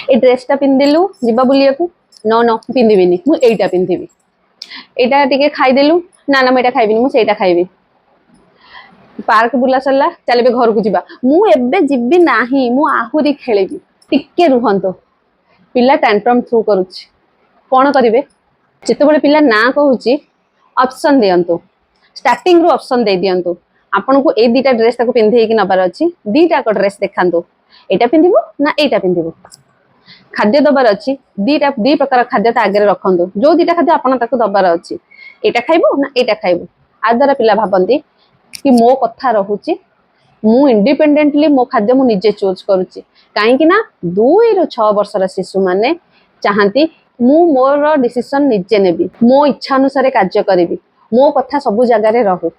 ए ड्रेसटा पिंधिदेलु जीवा बुलिया को no no पिंधिबिनी मु एटा पिंधिबी एटा टिके खाइदेलु ना ना मैं खाइबिनी मु सेटा खाइबी पार्क बुला सरला चलबे घर को जीवा मु एबे जिबी नाही मु आहुरी खेलेबी टिके रुहंतो पिला टैंट्रम थ्रू करूची कोन करिवे जेतेबेले पिला ना कहूची ऑप्शन दियंतो स्टार्टिंग रो ऑप्शन दे दियंतो आपन को ए दीटा ड्रेस ताको पिंधे कि नबार अछि दीटा को ड्रेस देखांतो एटा पिंधिबो ना एटा पिंधिबो खाद्य दबार अछि दीटा दी प्रकार खाद्य ता आगे रखंतो जो दीटा खाद्य आपन ताको दबार अछि एटा खाइबो ना एटा खाइबो आ द्वारा पिला भाबंती कि मो कथा रहूची मु इंडिपेंडेंटली मो खाद्य मु निजे चूज करूची काहे कि ना 2 रो 6 वर्षर शिशु माने चाहंती मु मोर डिसीजन निजे नेबी मो इच्छा अनुसार कार्य करिवि मो कथा सब जगह रे रहू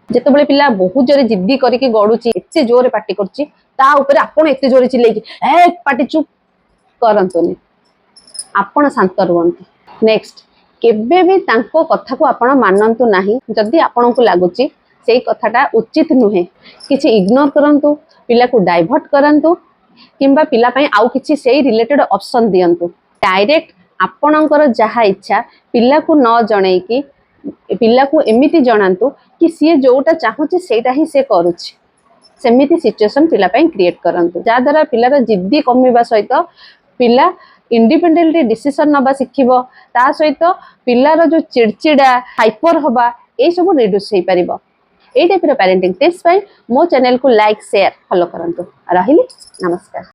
जेतेबेले पिला बहुत जोरे जिद्दी करिके गडुची एते जोरे पार्टी करची ता ऊपर आपण एते जोरे चिल्लेकी ए पार्टी चुप करंतोनी आपण शांत रुहंती नेक्स्ट केबे भी तांको कथा को आपण मानंतु नाही जदी आपण को लागुची सेई कथाटा उचित नुहे किछि इग्नोर करंतु पिला को डाइवर्ट करंतु किंबा पिला पई आउ किछि सेई रिलेटेड ऑप्शन दियंतु डायरेक्ट आपणकर जहा इच्छा पिला को न जणै कि पिला को एमिति जणांतु कि सी जोटा चाहूची सेटा ही से करूची सेमिति सिचुएशन पिला पई क्रिएट करंतु जा द्वारा पिलार जिद्दी कमिबा सहित पिला इंडिपेंडेंटली डिसीजन नबा सिखिबो ता सहित पिलार जो चिड़चिड़ा हाइपर होबा ए सब रिड्यूस हे परिबो ए टाइप रो पेरेंटिंग टिप्स पाई मो चैनल को लाइक शेयर फॉलो करंतु रहिली नमस्कार।